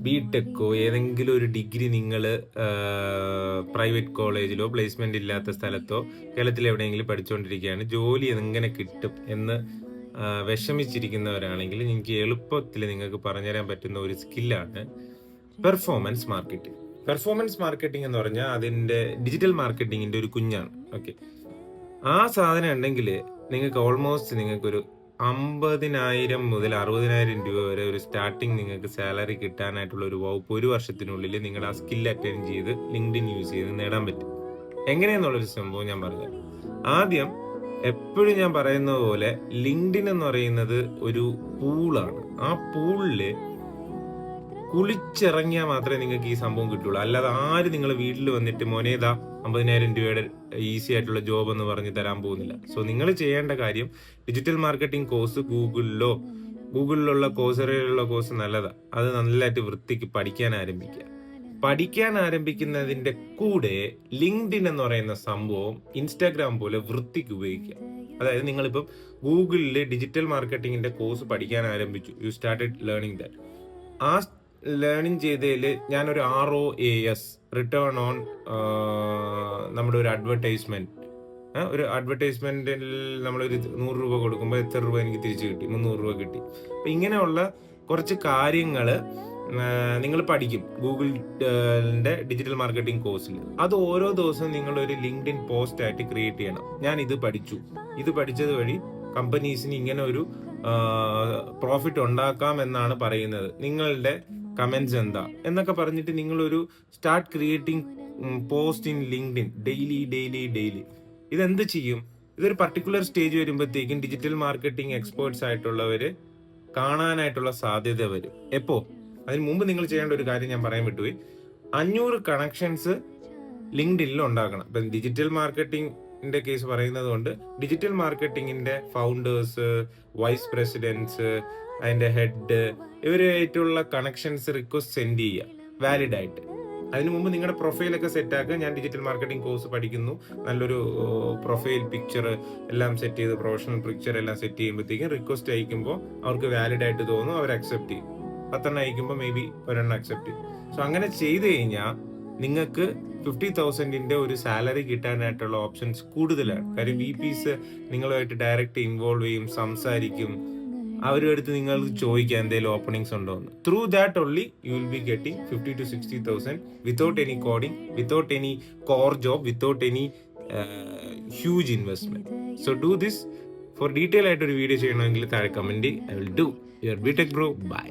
ബിടെക്കോ ഏതെങ്കിലും ഒരു ഡിഗ്രി നിങ്ങൾ പ്രൈവറ്റ് കോളേജിലോ പ്ലേസ്മെന്റ് ഇല്ലാത്ത സ്ഥലത്തോ കേരളത്തിൽ എവിടെയെങ്കിലും പഠിച്ചുകൊണ്ടിരിക്കുകയാണ്, ജോലി എങ്ങനെ കിട്ടും എന്ന് വിഷമിച്ചിരിക്കുന്നവരാണെങ്കിൽ എനിക്ക് എളുപ്പത്തിൽ നിങ്ങൾക്ക് പറഞ്ഞുതരാൻ പറ്റുന്ന ഒരു സ്കില്ലാണ് പെർഫോമൻസ് മാർക്കറ്റിംഗ്. പെർഫോമൻസ് മാർക്കറ്റിംഗ് എന്ന് പറഞ്ഞാൽ അതിന്റെ ഡിജിറ്റൽ മാർക്കറ്റിംഗിന്റെ ഒരു കുഞ്ഞാണ്. ഓക്കെ, ആ സാധനം ഉണ്ടെങ്കിൽ നിങ്ങൾക്ക് ഓൾമോസ്റ്റ് നിങ്ങൾക്കൊരു 50,000 മുതൽ 60,000 രൂപ വരെ ഒരു സ്റ്റാർട്ടിങ് നിങ്ങൾക്ക് സാലറി കിട്ടാനായിട്ടുള്ള ഒരു വകുപ്പ് ഒരു വർഷത്തിനുള്ളിൽ നിങ്ങൾ ആ സ്കിൽ അറ്റൻഡ് ചെയ്ത് ലിങ്ക്ഡിൻ യൂസ് ചെയ്ത് നേടാൻ പറ്റും. എങ്ങനെയെന്നുള്ളൊരു സംഭവം ഞാൻ പറഞ്ഞു. ആദ്യം എപ്പോഴും ഞാൻ പറയുന്നത് പോലെ ലിങ്ക്ഡിൻ എന്ന് പറയുന്നത് ഒരു പൂളാണ്. ആ പൂളില് കുളിച്ചിറങ്ങിയാൽ മാത്രമേ നിങ്ങൾക്ക് ഈ സംഭവം കിട്ടുള്ളൂ. അല്ലാതെ ആര് നിങ്ങളെ വീട്ടിൽ വന്നിട്ട് മോനേതാ 50,000 രൂപയുടെ ഈസി ആയിട്ടുള്ള ജോബ് എന്ന് പറഞ്ഞ് തരാൻ പോകുന്നില്ല. സോ നിങ്ങൾ ചെയ്യേണ്ട കാര്യം ഡിജിറ്റൽ മാർക്കറ്റിംഗ് കോഴ്സ് ഗൂഗിളിലുള്ള കോഴ്സറിലുള്ള കോഴ്സ് നല്ലതാ, അത് നല്ലതായിട്ട് വൃത്തിക്ക് പഠിക്കാൻ ആരംഭിക്കുക. പഠിക്കാൻ ആരംഭിക്കുന്നതിന്റെ കൂടെ ലിങ്ക്ഡിൻ എന്ന് പറയുന്ന സംഭവം ഇൻസ്റ്റാഗ്രാം പോലെ വൃത്തിക്ക് ഉപയോഗിക്കുക. അതായത് നിങ്ങളിപ്പം ഗൂഗിളിൽ ഡിജിറ്റൽ മാർക്കറ്റിംഗിന്റെ കോഴ്സ് പഠിക്കാൻ ആരംഭിച്ചു, യു സ്റ്റാർട്ടഡ് ലേണിംഗ് ദാറ്റ്. ആ ലേണിംഗ് ചെയ്തതിൽ ഞാനൊരു ROAS റിട്ടേൺ ഓൺ നമ്മുടെ ഒരു അഡ്വർടൈസ്മെന്റിൽ നമ്മളൊരു 100 രൂപ കൊടുക്കുമ്പോൾ എത്ര രൂപ എനിക്ക് തിരിച്ചു കിട്ടി? 300 രൂപ കിട്ടി. അപ്പൊ ഇങ്ങനെയുള്ള കുറച്ച് കാര്യങ്ങൾ നിങ്ങൾ പഠിക്കും ഗൂഗിളിന്റെ ഡിജിറ്റൽ മാർക്കറ്റിംഗ് കോഴ്സിൽ. അത് ഓരോ ദിവസവും നിങ്ങൾ ഒരു ലിങ്ക്ഡിൻ പോസ്റ്റ് ആയിട്ട് ക്രിയേറ്റ് ചെയ്യണം. ഞാൻ ഇത് പഠിച്ചത് വഴി കമ്പനീസിന് ഇങ്ങനെ ഒരു പ്രോഫിറ്റ് ഉണ്ടാക്കാം എന്നാണ് പറയുന്നത്, നിങ്ങളുടെ കമന്റ്സ് എന്താ എന്നൊക്കെ പറഞ്ഞിട്ട് നിങ്ങളൊരു start creating post in LinkedIn daily. ഇതെന്ത് ചെയ്യും? ഇതൊരു പർട്ടിക്കുലർ സ്റ്റേജ് വരുമ്പോഴത്തേക്കും ഡിജിറ്റൽ മാർക്കറ്റിംഗ് എക്സ്പേർട്സ് ആയിട്ടുള്ളവര് കാണാനായിട്ടുള്ള സാധ്യത വരും. എപ്പോ? അതിന് മുമ്പ് നിങ്ങൾ ചെയ്യേണ്ട ഒരു കാര്യം ഞാൻ പറയാൻ വിട്ടുപോയി. 500 കണക്ഷൻസ് ലിങ്ക്ഡിനിൽ ഉണ്ടാക്കണം. ഇപ്പം ഡിജിറ്റൽ മാർക്കറ്റിംഗിന്റെ കേസ് പറയുന്നത് കൊണ്ട് ഡിജിറ്റൽ മാർക്കറ്റിംഗിന്റെ ഫൗണ്ടേഴ്സ്, വൈസ് പ്രസിഡന്റ്സ്, അതിന്റെ ഹെഡ്, ഇവരായിട്ടുള്ള കണക്ഷൻസ് റിക്വസ്റ്റ് സെൻഡ് ചെയ്യുക വാലിഡ് ആയിട്ട്. അതിനു മുമ്പ് നിങ്ങളുടെ പ്രൊഫൈലൊക്കെ സെറ്റ് ആക്കുക. ഞാൻ ഡിജിറ്റൽ മാർക്കറ്റിംഗ് കോഴ്സ് പഠിക്കുന്നു, നല്ലൊരു പ്രൊഫൈൽ പിക്ചർ എല്ലാം സെറ്റ് ചെയ്ത്, പ്രൊഫഷണൽ പിക്ചർ എല്ലാം സെറ്റ് ചെയ്യുമ്പോഴത്തേക്കും റിക്വസ്റ്റ് അയക്കുമ്പോൾ അവർക്ക് വാലിഡ് ആയിട്ട് തോന്നും, അവർ അക്സെപ്റ്റ് ചെയ്യും. 10 അയക്കുമ്പോൾ മേ ബി ഒരെണ്ണം അക്സെപ്റ്റ് ചെയ്യും. സോ അങ്ങനെ ചെയ്ത് കഴിഞ്ഞാൽ നിങ്ങൾക്ക് 50,000 ഒരു സാലറി കിട്ടാനായിട്ടുള്ള ഓപ്ഷൻസ് കൂടുതലാണ്. കാര്യം VPs നിങ്ങളുമായിട്ട് ഡയറക്റ്റ് ഇൻവോൾവ് ചെയ്യും, സംസാരിക്കും, അവരുടെ അടുത്ത് നിങ്ങൾക്ക് ചോദിക്കാം എന്തെങ്കിലും ഓപ്പണിങ്സ് ഉണ്ടോ എന്ന്. Through that only you will be getting 50,000 to 60,000 without any coding, without any core job, without any huge investment. So do this. For detail ആയിട്ട് ഒരു വീഡിയോ ചെയ്യണമെങ്കിൽ താഴെ comment. I will do. Your BTech bro. By.